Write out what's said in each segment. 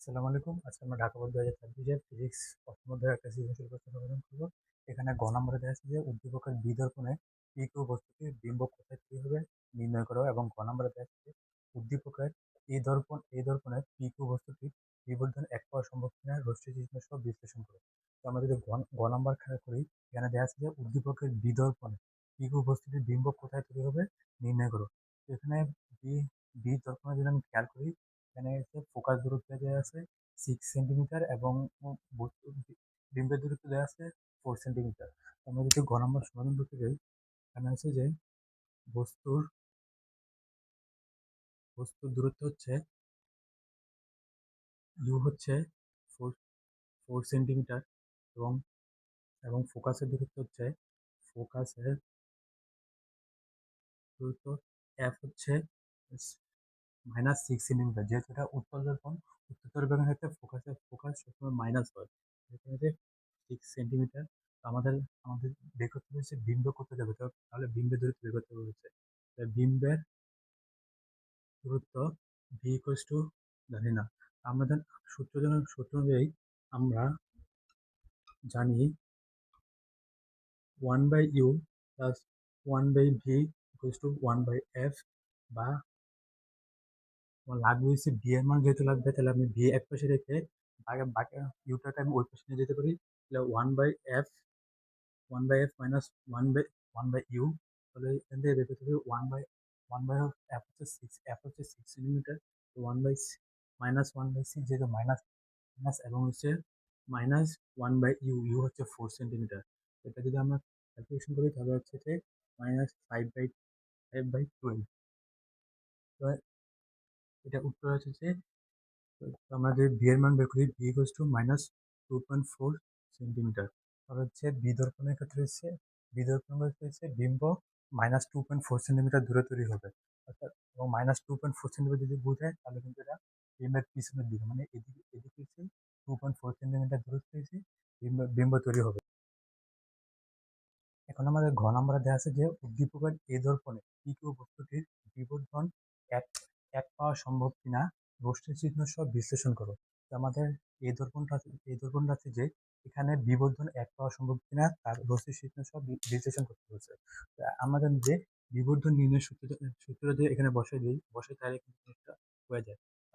আসসালামু আলাইকুম। আজকে আমরা ঢাকা বোর্ড ২০২৬ ফিজিক্স প্রথম অধ্যায়ের একটা সৃজনশীল প্রশ্ন সমাধান করব। এখানে গ নম্বরে দেওয়া আছে যে উদ্দীপকের বিদর্পণে পি কিউ বস্তুটির বিম্ব কোথায় তৈরি হবে নির্ণয় করো, এবং গ নম্বরে দেওয়া আছে যে উদ্দীপকের এই দর্পণে পি কিউ বস্তুটির বিবর্ধন এক পাওয়া সম্ভব কিনা রশ্মি চিহ্ন সহ বিশ্লেষণ করো। তো আমরা যদি গ নম্বর খেয়াল করি, এখানে দেওয়া আছে যে উদ্দীপকের বিদর্পণে পি কিউ বস্তুটির বিম্ব কোথায় তৈরি হবে নির্ণয় করো। তো এখানে বি বি দর্পণে যদি আমি খেয়াল করি, এখানে হচ্ছে ফোকাস দূরত্ব দেওয়া আছে 6 সেন্টিমিটার, এবং বিম্বের দূরত্ব দেওয়া আছে 4 সেন্টিমিটার। আমরা যদি গ নম্বর সমাধান করতে যাই, এখানে আছে যে বস্তুর বস্তুর দূরত্ব হচ্ছে ইউ হচ্ছে ফোর 4 সেন্টিমিটার, এবং ফোকাসের দূরত্ব হচ্ছে ফোকাসের দূরত্ব এফ হচ্ছে -6 সেন্টিমিটার। যেহেতু এটা উত্তল দর্পণ, উত্তল দর্পণের ক্ষেত্রে ফোকাস সবসময় মাইনাস হয়। এখানে যে 6 সেন্টিমিটার, আমাদের আমাদের বের করতে হচ্ছে বিম্ব করতে যাবে, তাহলে বিম্বের দূরত্ব বের করতে হচ্ছে। বিম্বের দূরত্ব ভি ইকুয়ালস টু জানি না, আমাদের সূত্র অনুযায়ী আমরা জানি 1/u plus 1/v equals to 1/f, বা আমার লাগবে হচ্ছে ভি এর মান যেহেতু লাগবে, তাহলে আমি ভি এক পাশে রেখে বাকি বাকি ইউটাকে আমি ওই পাশে নিয়ে যেতে পারি। তাহলে 1/f minus one by you, তাহলে এখান থেকে বের করতে হবে ওয়ান বাই এফ হচ্ছে সিক্স, এফ হচ্ছে 6 সেন্টিমিটার, ওয়ান বাই -1/6, যেহেতু মাইনাস মাইনাস, এবং হচ্ছে -1/ইউ, ইউ হচ্ছে 4 সেন্টিমিটার। এটা যদি আমরা ক্যালকুলেশন করি তাহলে হচ্ছে যে -5/12। তো এটা উত্তর হচ্ছে যে, তো আমরা যদি বি এর মান বের করি, বি ইকুয়ালস টু -2.4 সেন্টিমিটার। তাহলে হচ্ছে বিদর্পণের ক্ষেত্রে হচ্ছে বিম্ব -2.4 সেন্টিমিটার দূরে তৈরি হবে, অর্থাৎ, এবং -2.4 সেন্টিমিটার যদি বোঝায় তাহলে কিন্তু এটা বিম্বের পিছনের দিকে, মানে এদিকে এদিকে হচ্ছে 2.4 সেন্টিমিটার দূরত্ব হচ্ছে বিম্ব তৈরি হবে। এখন আমাদের ঘ নম্বরে দেওয়া আছে যে উদ্দীপকের এ দর্পণে পি কিউ বস্তুটির বিবর্ধন এক এক পাওয়া সম্ভব কিনা রশ্মি চিহ্ন সহ বিশ্লেষণ করো। তো আমাদের এই দর্পণটা আছে যে এখানে বিবর্ধন এক পাওয়া সম্ভব কিনা তার রশ্মি চিহ্ন সহ বিশ্লেষণ করতে হচ্ছে। তো আমাদের যে বিবর্ধন নির্ণয় সূত্র যে এখানে বসে তাহলে কিন্তু জিনিসটা হয়ে যায়। তো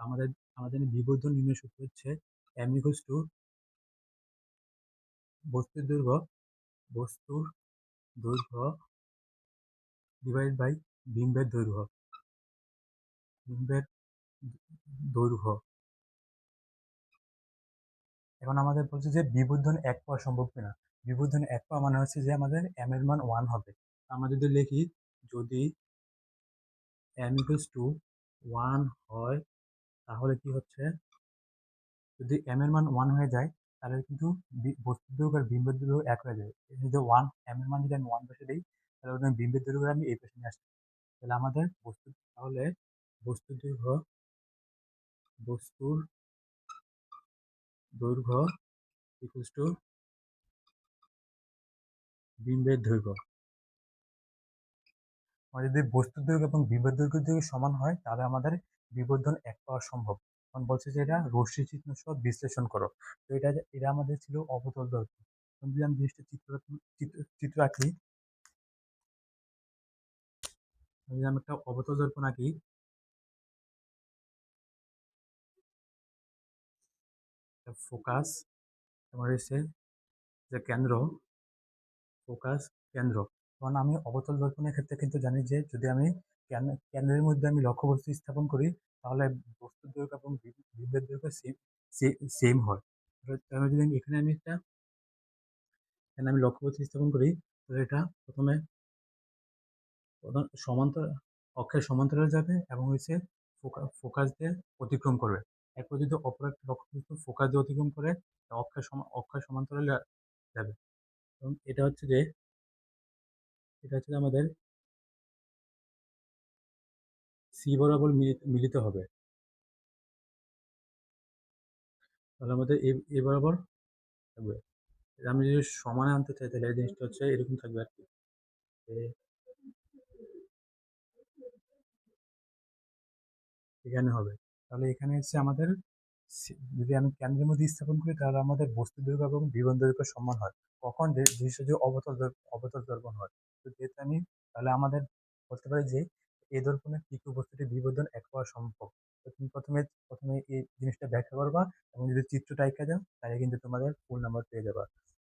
আমাদের বিবর্ধন নির্ণয় সূত্র হচ্ছে এম ইকুয়ালস টু বস্তুর দৈর্ঘ্য বস্তুর দৈর্ঘ্য ডিভাইড বাই বিম্বের দৈর্ঘ্য বিম্বের দৈর্ঘ্য। এখন আমাদের বলছে যে বিবর্ধন এক পাওয়া সম্ভব কিনা। বিবর্ধন এক পাওয়া মানে হচ্ছে যে আমাদের এম এর মান 1 হবে। আমরা যদি লিখি, যদি এম ইকুয়ালস টু 1 হয়, তাহলে কি হচ্ছে, যদি এম এর মান 1 হয়ে যায় তাহলে কিন্তু বস্তুর দৈর্ঘ্য আর বিম্বের দৈর্ঘ্য এক হয়ে যায়। যদি এম এর মান যদি আমি 1 বসে দিই, তাহলে ওটা বিম্বের দৈর্ঘ্য আমি এই পাশে নিয়ে আসি। তাহলে আমাদের তাহলে বস্তুর দৈর্ঘ্য বস্তুর দৈর্ঘ্য ইকুয়ালস টু বিম্বের দৈর্ঘ্য। যদি বস্তুর দৈর্ঘ্য এবং বিম্বের দৈর্ঘ্য যদি সমান হয় তাহলে আমাদের বিবর্ধন এক পাওয়া সম্ভব। কারণ বলছে যে এটা রশ্মি চিহ্ন সহ বিশ্লেষণ করো। তো এটা আমাদের ছিল অবতল দর্পণ। যদি আমি জিনিসটা চিত্র আঁকি, যদি আমি একটা অবতল দর্পণ আঁকি, ফোকাস আমার এসে যে কেন্দ্র, ফোকাস কেন্দ্র। কারণ আমি অবতল দর্পণের ক্ষেত্রে কিন্তু জানি যে যদি আমি কেন্দ্রের মধ্যে আমি লক্ষ্যবস্তু স্থাপন করি, তাহলে বস্তুর দৈর্ঘ্য এবং বিম্বের দৈর্ঘ্য সেম হয়। আমি যদি এখানে আমি লক্ষ্যবস্তু স্থাপন করি, তাহলে এটা প্রথমে সমান্তর অক্ষের সমান্তরালে যাবে, এবং হচ্ছে ফোকাস দিয়ে অতিক্রম করবে। এরপর যদি অপর একটা লক্ষ্যবস্তু ফোকাস দিয়ে অতিক্রম করে অক্ষের সমান্তরালে যাবে, এবং এটা হচ্ছে যে আমাদের সি বরাবর মিলিত হবে। তাহলে আমাদের এ বরাবর থাকবে। এটা আমি যদি সমানে আনতে চাই তাহলে এই জিনিসটা হচ্ছে এরকম থাকবে আর কি। এখানে হবে, তাহলে এখানে হচ্ছে আমাদের যদি আমি কেন্দ্রের মধ্যে স্থাপন করি তাহলে আমাদের বস্তু দৈর্ঘ্য এবং বিবরণ দৈর্ঘ্য সমান হয়। কখন দৃশ্য যে অবতল দর্পণ হয়। তো যেহেতু আমি তাহলে আমাদের বলতে পারি যে এই দর্পণে তৃতীয় বস্তুটির বিবর্ধন এক হওয়া সম্ভব। তো তুমি প্রথমে এই জিনিসটা ব্যাখ্যা করবা এবং যদি চিত্রটা এঁকে দাও তাহলে কিন্তু তোমাদের ফুল নাম্বার পেয়ে যাবা।